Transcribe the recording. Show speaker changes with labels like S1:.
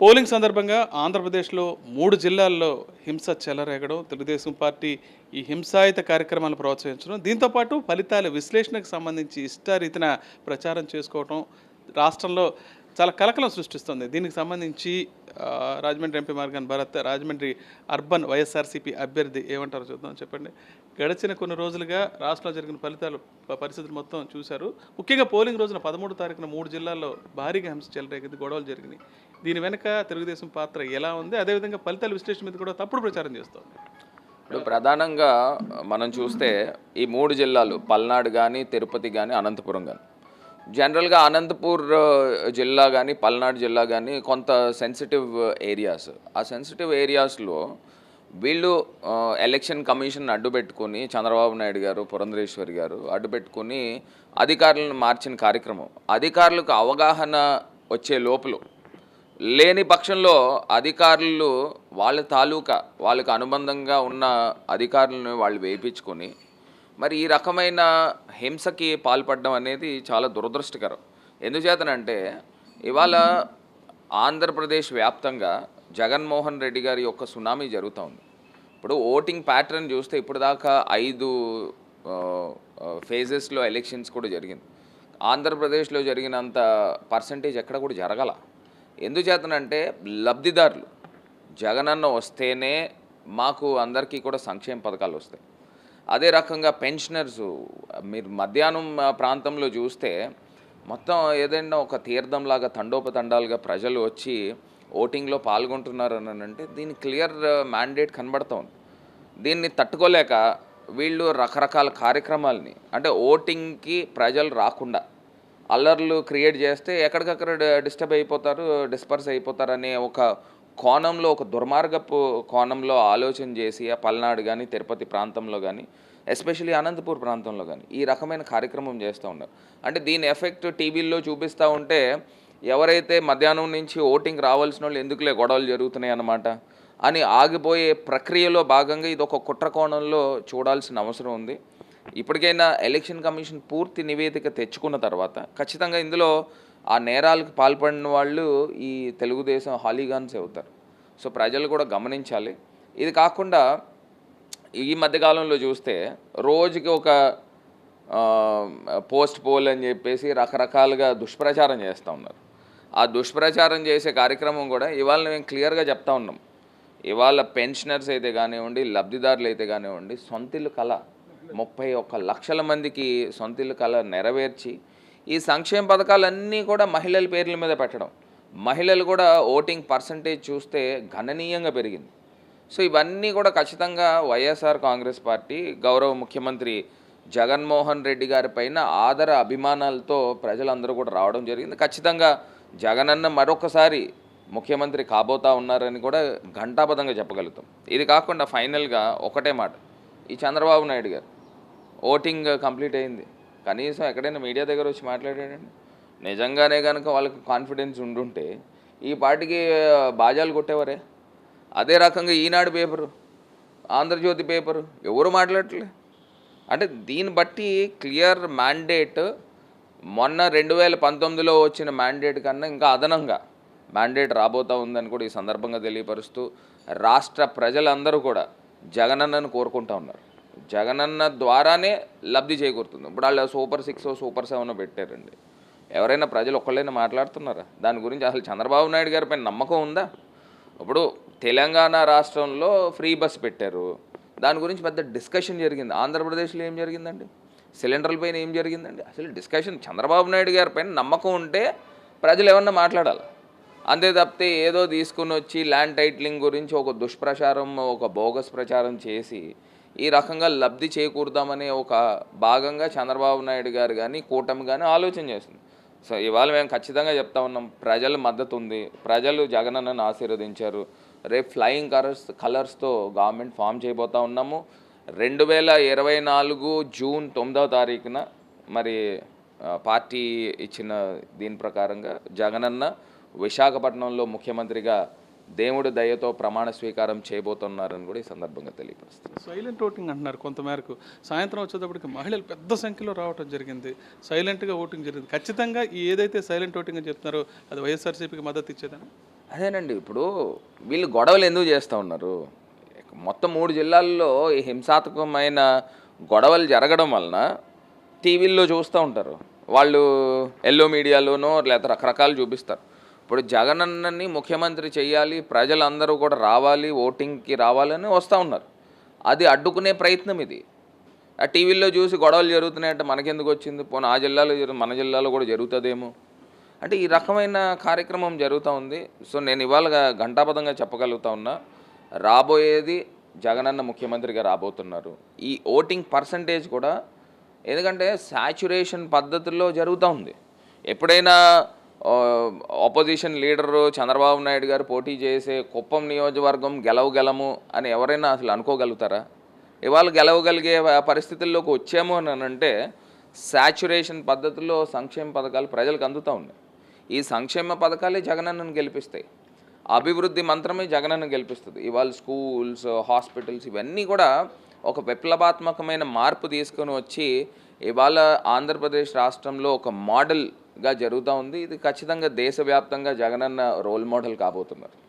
S1: Polling సందర్భంగా ఆంధ్రప్రదేశ్లో 3 జిల్లాల్లో హింస చెలరేగడం, తెలుగుదేశం పార్టీ ఈ హింసాయుత కార్యక్రమాలను ప్రోత్సహించడం, దీంతో పాటు ఫలితాల విశ్లేషణకు సంబంధించి ఇష్టారీతిన ప్రచారం చేసుకోవటం రాష్ట్రంలో చాలా కలకలం సృష్టిస్తుంది. దీనికి సంబంధించి Rajahmundry MP Morgan Bharat, Rajahmundry urban YSRCP అభ్యర్థి ఏమంటారో చూద్దాం. చెప్పండి. గడిచిన కొన్ని రోజులుగా రాష్ట్రంలో జరిగిన పరిస్థితులు మొత్తం చూశారు. ముఖ్యంగా పోలింగ్ రోజున 13 తారీఖున 3 జిల్లాల్లో భారీగా హింస చెలరేగింది, గొడవలు జరిగినాయి. దీని వెనక తెలుగుదేశం పాత్ర ఎలా ఉంది? అదేవిధంగా ఫలితాల విశ్లేషణ మీద కూడా తప్పుడు ప్రచారం చేస్తోంది.
S2: ఇప్పుడు ప్రధానంగా మనం చూస్తే ఈ 3 జిల్లాలు పల్నాడు కానీ, తిరుపతి కానీ, అనంతపురం కానీ, జనరల్గా అనంతపూర్ జిల్లా కానీ, పల్నాడు జిల్లా కానీ కొంత సెన్సిటివ్ ఏరియాస్. ఆ సెన్సిటివ్ ఏరియాస్లో వీళ్ళు ఎలక్షన్ కమిషన్ అడ్డుపెట్టుకొని, చంద్రబాబు నాయుడు గారు, పురంధరేశ్వరి గారు అడ్డుపెట్టుకొని అధికారులను మార్చిన కార్యక్రమం. అధికారులకు అవగాహన వచ్చే లోపల లేని పక్షంలో అధికారులు వాళ్ళ తాలూకా వాళ్ళకు అనుబంధంగా ఉన్న అధికారులను వాళ్ళు వేయించుకొని మరి ఈ రకమైన హింసకి పాల్పడడం అనేది చాలా దురదృష్టకరం. ఎందుచేతనంటే ఇవాళ ఆంధ్రప్రదేశ్ వ్యాప్తంగా జగన్మోహన్ రెడ్డి గారి యొక్క సునామీ జరుగుతూ ఉంది. ఇప్పుడు ఓటింగ్ ప్యాటర్న్ చూస్తే ఇప్పుడు దాకా 5 ఫేజెస్లో ఎలక్షన్స్ కూడా జరిగింది. ఆంధ్రప్రదేశ్లో జరిగినంత పర్సంటేజ్ ఎక్కడ కూడా జరగల. ఎందుచేతనంటే లబ్ధిదారులు జగనన్న వస్తేనే మాకు అందరికీ కూడా సంక్షేమ పథకాలు వస్తాయి. అదే రకంగా పెన్షనర్స్ మీరు మధ్యాహ్నం ప్రాంతంలో చూస్తే మొత్తం ఏదైనా ఒక తీర్థంలాగా తండోపతండాలుగా ప్రజలు వచ్చి ఓటింగ్లో పాల్గొంటున్నారు అని అంటే దీని క్లియర్ మ్యాండేట్ కనబడుతూ ఉంది. దీన్ని తట్టుకోలేక వీళ్ళు రకరకాల కార్యక్రమాలని అంటే ఓటింగ్కి ప్రజలు రాకుండా అల్లర్లు క్రియేట్ చేస్తే ఎక్కడికక్కడ డిస్పర్స్ అయిపోతారు అనే ఒక కోణంలో, ఒక దుర్మార్గపు కోణంలో ఆలోచన చేసి ఆ పల్నాడు కానీ, తిరుపతి ప్రాంతంలో కానీ, ఎస్పెషల్లీ అనంతపూర్ ప్రాంతంలో కానీ ఈ రకమైన కార్యక్రమం చేస్తూ ఉన్నారు. అంటే దీని ఎఫెక్ట్ టీవీల్లో చూపిస్తూ ఉంటే ఎవరైతే మధ్యాహ్నం నుంచి ఓటింగ్ రావాల్సిన వాళ్ళు ఎందుకులే గొడవలు జరుగుతున్నాయి అన్నమాట అని ఆగిపోయే ప్రక్రియలో భాగంగా ఇది ఒక కుట్ర కోణంలో చూడాల్సిన అవసరం ఉంది. ఇప్పటికైనా ఎలక్షన్ కమిషన్ పూర్తి నివేదిక తెచ్చుకున్న తర్వాత ఖచ్చితంగా ఇందులో ఆ నేరాలకు పాల్పడిన వాళ్ళు ఈ తెలుగుదేశం హాలీగాన్స్ అవుతారు. సో ప్రజలు కూడా గమనించాలి. ఇది కాకుండా ఈ మధ్యకాలంలో చూస్తే రోజుకి ఒక పోస్ట్ పోల్ అని చెప్పేసి రకరకాలుగా దుష్ప్రచారం చేస్తూ ఉన్నారు. ఆ దుష్ప్రచారం చేసే కార్యక్రమం కూడా ఇవాళ మేము క్లియర్గా చెప్తా ఉన్నాం. ఇవాళ పెన్షనర్స్ అయితే కానివ్వండి, లబ్ధిదారులు అయితే కానివ్వండి, సొంతిల్లు కళ 31 లక్షల మందికి సొంతిల్లు కళ నెరవేర్చి ఈ సంక్షేమ పథకాలన్నీ కూడా మహిళల పేర్ల మీద పెట్టడం, మహిళలు కూడా ఓటింగ్ పర్సంటేజ్ చూస్తే గణనీయంగా పెరిగింది. సో ఇవన్నీ కూడా ఖచ్చితంగా వైఎస్ఆర్ కాంగ్రెస్ పార్టీ గౌరవ ముఖ్యమంత్రి జగన్మోహన్ రెడ్డి గారి పైన ఆదర అభిమానాలతో ప్రజలందరూ కూడా రావడం జరిగింది. ఖచ్చితంగా జగనన్న మరొకసారి ముఖ్యమంత్రి కాబోతా ఉన్నారని కూడా ఘంటాపథంగా చెప్పగలుగుతాం. ఇది కాకుండా ఫైనల్గా ఒకటే మాట, ఈ చంద్రబాబు నాయుడు గారు ఓటింగ్ కంప్లీట్ అయింది, కనీసం ఎక్కడైనా మీడియా దగ్గర వచ్చి మాట్లాడాడండి? నిజంగానే కనుక వాళ్ళకి కాన్ఫిడెన్స్ ఉండుంటే ఈ పార్టీకి బాజాలు కొట్టేవారే. అదే రకంగా ఈనాడు పేపరు, ఆంధ్రజ్యోతి పేపరు ఎవరు మాట్లాడట్లే. అంటే దీన్ని బట్టి క్లియర్ మ్యాండేట్ మొన్న 2019లో వచ్చిన మ్యాండేట్ కన్నా ఇంకా అదనంగా మ్యాండేట్ రాబోతూ ఉందని కూడా ఈ సందర్భంగా తెలియపరుస్తూ రాష్ట్ర ప్రజలందరూ కూడా జగనన్నను కోరుకుంటూ ఉన్నారు. జగనన్న ద్వారానే లబ్ధి చేకూరుతుంది. ఇప్పుడు వాళ్ళు సూపర్ 6 సూపర్ 7 పెట్టారండి. ఎవరైనా ప్రజలు ఒక్కళ్ళైనా మాట్లాడుతున్నారా దాని గురించి? అసలు చంద్రబాబు నాయుడు గారి పైన నమ్మకం ఉందా? ఇప్పుడు తెలంగాణ రాష్ట్రంలో ఫ్రీ బస్ పెట్టారు, దాని గురించి పెద్ద డిస్కషన్ జరిగింది. ఆంధ్రప్రదేశ్లో ఏం జరిగిందండి? సిలిండర్ల పైన ఏం జరిగిందండి? అసలు డిస్కషన్ చంద్రబాబు నాయుడు గారి పైన నమ్మకం ఉంటే ప్రజలు ఏమన్నా మాట్లాడాలి. అంతే తప్పితే ఏదో తీసుకుని వచ్చి ల్యాండ్ టైటిలింగ్ గురించి ఒక దుష్ప్రచారం, ఒక బోగస్ ప్రచారం చేసి ఈ రకంగా లబ్ధి చేకూరుదామనే ఒక భాగంగా చంద్రబాబు నాయుడు గారు కానీ, కూటమి కానీ ఆలోచన చేస్తుంది. సో ఇవాళ మేము ఖచ్చితంగా చెప్తా ఉన్నాం, ప్రజల మద్దతు ఉంది, ప్రజలు జగనన్నను ఆశీర్వదించారు. రేపు ఫ్లయింగ్ కలర్స్తో గవర్నమెంట్ ఫామ్ చేయబోతూ ఉన్నాము. 2024 జూన్ 9వ తారీఖున మరి పార్టీ ఇచ్చిన దీని ప్రకారంగా జగనన్న విశాఖపట్నంలో ముఖ్యమంత్రిగా దేవుడి దయతో ప్రమాణ స్వీకారం చేయబోతున్నారని కూడా ఈ సందర్భంగా తెలియపరుస్తుంది.
S1: సైలెంట్ ఓటింగ్ అంటున్నారు కొంతమేరకు. సాయంత్రం వచ్చేటప్పటికి మహిళలు పెద్ద సంఖ్యలో రావడం జరిగింది. సైలెంట్గా ఓటింగ్ జరిగింది. ఖచ్చితంగా ఈ ఏదైతే సైలెంట్ ఓటింగ్ అని చెప్తున్నారో అది వైఎస్ఆర్సీపీకి మద్దతు ఇచ్చేదని.
S2: అదేనండి, ఇప్పుడు వీళ్ళు గొడవలు ఎందుకు చేస్తూ ఉన్నారు? మొత్తం 3 జిల్లాల్లో ఈ హింసాత్మకమైన గొడవలు జరగడం వలన టీవీల్లో చూస్తూ ఉంటారు వాళ్ళు, ఎల్లో మీడియాలోనో లేకపోతే రకరకాలు చూపిస్తారు. ఇప్పుడు జగనన్నని ముఖ్యమంత్రి చేయాలి, ప్రజలందరూ కూడా రావాలి, ఓటింగ్కి రావాలని వస్తూ ఉన్నారు. అది అడ్డుకునే ప్రయత్నం ఇది. ఆ టీవీల్లో చూసి గొడవలు జరుగుతున్నాయంటే మనకెందుకు వచ్చింది, పోనీ ఆ జిల్లాలో మన జిల్లాలో కూడా జరుగుతుందేమో అంటే ఈ రకమైన కార్యక్రమం జరుగుతూ ఉంది. సో నేను ఇవాళ ఘంటాపథంగా చెప్పగలుగుతా ఉన్నా, రాబోయేది జగనన్న ముఖ్యమంత్రిగా రాబోతున్నారు. ఈ ఓటింగ్ పర్సంటేజ్ కూడా ఎందుకంటే శాచ్యురేషన్ పద్ధతుల్లో జరుగుతూ ఉంది. ఎప్పుడైనా ఆపోజిషన్ లీడరు చంద్రబాబు నాయుడు గారు పోటీ చేసే కుప్పం నియోజకవర్గం గెలవగలము అని ఎవరైనా అసలు అనుకోగలుగుతారా? ఇవాళ గెలవగలిగే పరిస్థితుల్లోకి వచ్చాము అని అంటే శాచ్యురేషన్ పద్ధతుల్లో సంక్షేమ పథకాలు ప్రజలకు అందుతూ ఉన్నాయి. ఈ సంక్షేమ పథకాలే జగనన్నను గెలిపిస్తాయి. అభివృద్ధి మంత్రమే జగనన్న గెలిపిస్తుంది. ఇవాళ స్కూల్స్, హాస్పిటల్స్ ఇవన్నీ కూడా ఒక విప్లవాత్మకమైన మార్పు తీసుకొని వచ్చి ఇవాళ ఆంధ్రప్రదేశ్ రాష్ట్రంలో ఒక మోడల్గా జరుగుతూ ఉంది. ఇది ఖచ్చితంగా దేశవ్యాప్తంగా జగనన్న రోల్ మోడల్ కాబోతున్నారు.